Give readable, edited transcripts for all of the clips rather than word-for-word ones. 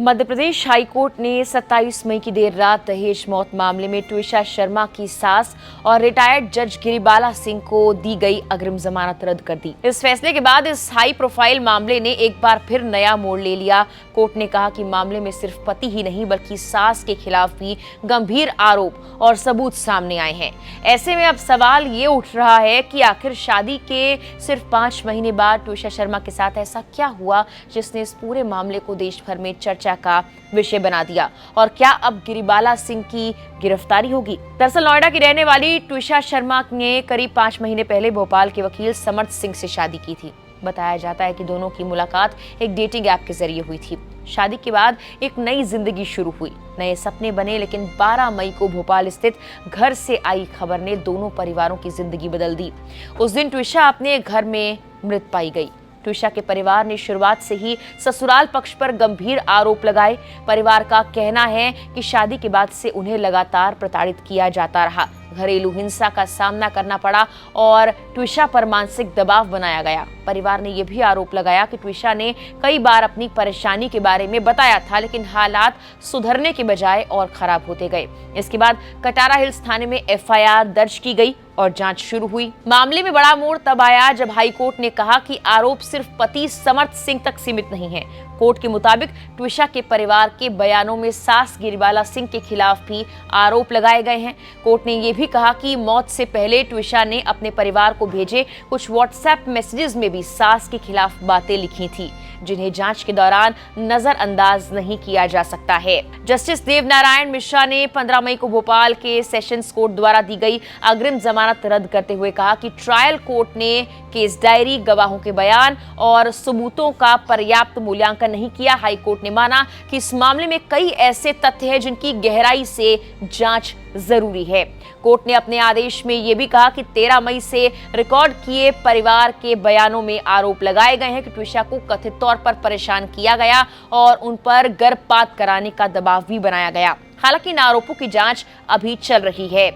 Madhya Pradesh high court ने 27 मई की देर रात दहेज मौत मामले में ट्विशा शर्मा की सास और रिटायर्ड जज गिरिबाला सिंह को दी गई अग्रिम जमानत रद्द कर दी। इस फैसले के बाद इस हाई प्रोफाइल मामले ने एक बार फिर नया मोड़ ले लिया। कोर्ट ने कहा कि मामले में सिर्फ पति ही नहीं बल्कि सास के खिलाफ भी गंभीर आरोप और सबूत सामने आए हैं। ऐसे में अब सवाल ये उठ रहा है कि आखिर शादी के सिर्फ 5 महीने बाद ट्विशा शर्मा के साथ ऐसा क्या हुआ जिसने इस पूरे मामले को देश भर में चर्चा का विषय बना दिया, और क्या अब गिरिबाला सिंह की गिरफ्तारी होगी? दरअसल नोएडा की रहने वाली ट्विशा शर्मा ने करीब 5 महीने पहले भोपाल के वकील समर्थ सिंह से शादी की थी। बताया जाता है कि दोनों की मुलाकात एक डेटिंग ऐप के जरिए हुई थी। शादी के बाद एक नई जिंदगी शुरू हुई, नए सपने बने, लेकिन 12 मई को भोपाल स्थित घर से आई खबर ने दोनों परिवारों की जिंदगी बदल दी। उस दिन ट्विशा अपने घर में मृत पाई गई। ट्विशा के परिवार ने शुरुआत से ही ससुराल पक्ष पर गंभीर आरोप लगाए। परिवार का कहना है कि शादी के बाद से उन्हें लगातार प्रताड़ित किया जाता रहा, घरेलू हिंसा का सामना करना पड़ा और ट्विशा पर मानसिक दबाव बनाया गया। परिवार ने यह भी आरोप लगाया कि ट्विशा ने कई बार अपनी परेशानी के बारे में बताया था, लेकिन हालात सुधरने के बजाय और खराब होते गए। इसके बाद कटारा हिल्स थाने में एफआईआर दर्ज की गई और जांच शुरू हुई। मामले में बड़ा मोड़ तब आया जब हाईकोर्ट ने कहा कि आरोप सिर्फ पति समर्थ सिंह तक सीमित नहीं है। कोर्ट के मुताबिक ट्विशा के परिवार के बयानों में सास गिरिबाला सिंह के खिलाफ भी आरोप लगाए गए हैं। कोर्ट ने यह भी कहा कि मौत से पहले ट्विशा ने अपने परिवार को भेजे कुछ व्हाट्सएप मैसेजेस में भी सास के खिलाफ बातें लिखी थी, जिन्हें जांच के दौरान नजरअंदाज नहीं किया जा सकता है। जस्टिस देवनारायण मिश्रा ने 15 मई को भोपाल के सेशंस कोर्ट द्वारा दी गई अग्रिम जमानत रद्द करते हुए कहा कि ट्रायल कोर्ट ने केस डायरी, गवाहों के बयान और सबूतों का पर्याप्त मूल्यांकन नहीं किया। हाईकोर्ट ने माना कि इस मामले में कई ऐसे तथ्य हैं जिनकी गहराई से जांच जरूरी है। कोर्ट ने अपने आदेश में यह भी कहा कि 13 मई से रिकॉर्ड किए परिवार के बयानों में आरोप लगाए गए हैं कि ट्विशा को कथित तौर पर परेशान किया गया और उन पर गर्भपात कराने का दबाव भी बनाया गया। हालांकि इन आरोपों की जांच अभी चल रही है।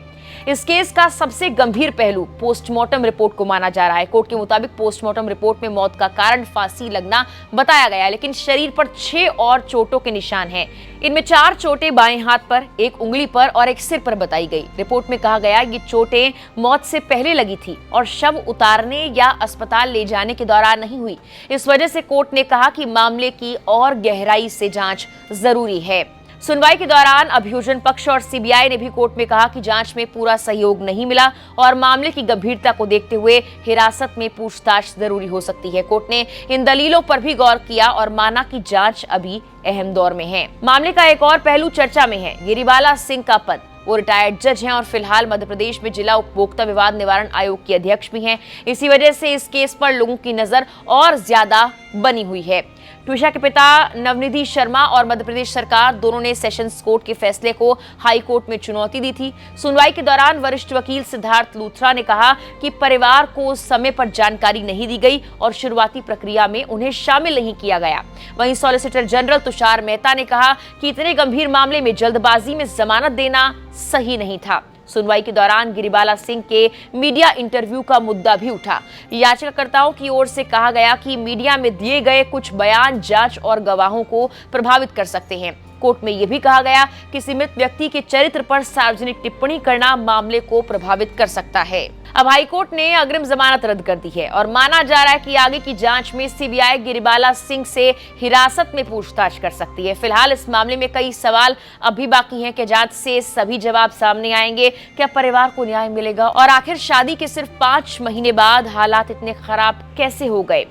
इस केस का सबसे गंभीर पहलू पोस्टमार्टम रिपोर्ट को माना जा रहा है। कोर्ट के मुताबिक पोस्टमार्टम रिपोर्ट में मौत का कारण फांसी लगना बताया गया, लेकिन शरीर पर 6 और चोटों के निशान हैं। इनमें 4 चोटें बाएं हाथ पर, एक उंगली पर और एक सिर पर बताई गई। रिपोर्ट में कहा गया ये चोटें मौत से पहले लगी थी और शव उतारने या अस्पताल ले जाने के दौरान नहीं हुई। इस वजह से कोर्ट ने कहा कि मामले की और गहराई से जांच जरूरी है। सुनवाई के दौरान अभियोजन पक्ष और सीबीआई ने भी कोर्ट में कहा कि जांच में पूरा सहयोग नहीं मिला और मामले की गंभीरता को देखते हुए हिरासत में पूछताछ जरूरी हो सकती है। कोर्ट ने इन दलीलों पर भी गौर किया और माना कि जांच अभी अहम दौर में है। मामले का एक और पहलू चर्चा में है, गिरिबाला सिंह का पद। वो रिटायर्ड जज हैं और फिलहाल मध्य प्रदेश में जिला उपभोक्ता विवाद निवारण आयोग के अध्यक्ष भी हैं। इसी वजह से इस केस पर लोगों की नजर और ज्यादा बनी हुई है। ट्विशा के पिता नवनिधि शर्मा और मध्य प्रदेश सरकार दोनों ने सेशंस कोर्ट के फैसले को हाई कोर्ट में चुनौती दी थी। सुनवाई के दौरान वरिष्ठ वकील सिद्धार्थ लूथरा ने कहा कि परिवार को समय पर जानकारी नहीं दी गई और शुरुआती प्रक्रिया में उन्हें शामिल नहीं किया गया। वहीं सॉलिसिटर जनरल तुषार मेहता ने कहा कि इतने गंभीर मामले में जल्दबाजी में जमानत देना सही नहीं था। सुनवाई के दौरान गिरिबाला सिंह के मीडिया इंटरव्यू का मुद्दा भी उठा। याचिकाकर्ताओं की ओर से कहा गया कि मीडिया में दिए गए कुछ बयान जांच और गवाहों को प्रभावित कर सकते हैं। कोर्ट में यह भी कहा गया कि मृत व्यक्ति के चरित्र पर सार्वजनिक टिप्पणी करना मामले को प्रभावित कर सकता है। अब हाईकोर्ट ने अग्रिम जमानत रद्द कर दी है और माना जा रहा है कि आगे की जांच में सीबीआई गिरिबाला सिंह से हिरासत में पूछताछ कर सकती है। फिलहाल इस मामले में कई सवाल अभी बाकी हैं कि जांच से सभी जवाब सामने आएंगे। क्या परिवार को न्याय मिलेगा और आखिर शादी के सिर्फ 5 महीने बाद हालात इतने खराब कैसे हो गए?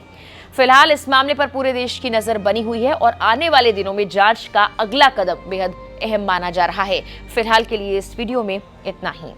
फिलहाल इस मामले पर पूरे देश की नजर बनी हुई है और आने वाले दिनों में जांच का अगला कदम बेहद अहम माना जा रहा है। फिलहाल के लिए इस वीडियो में इतना ही।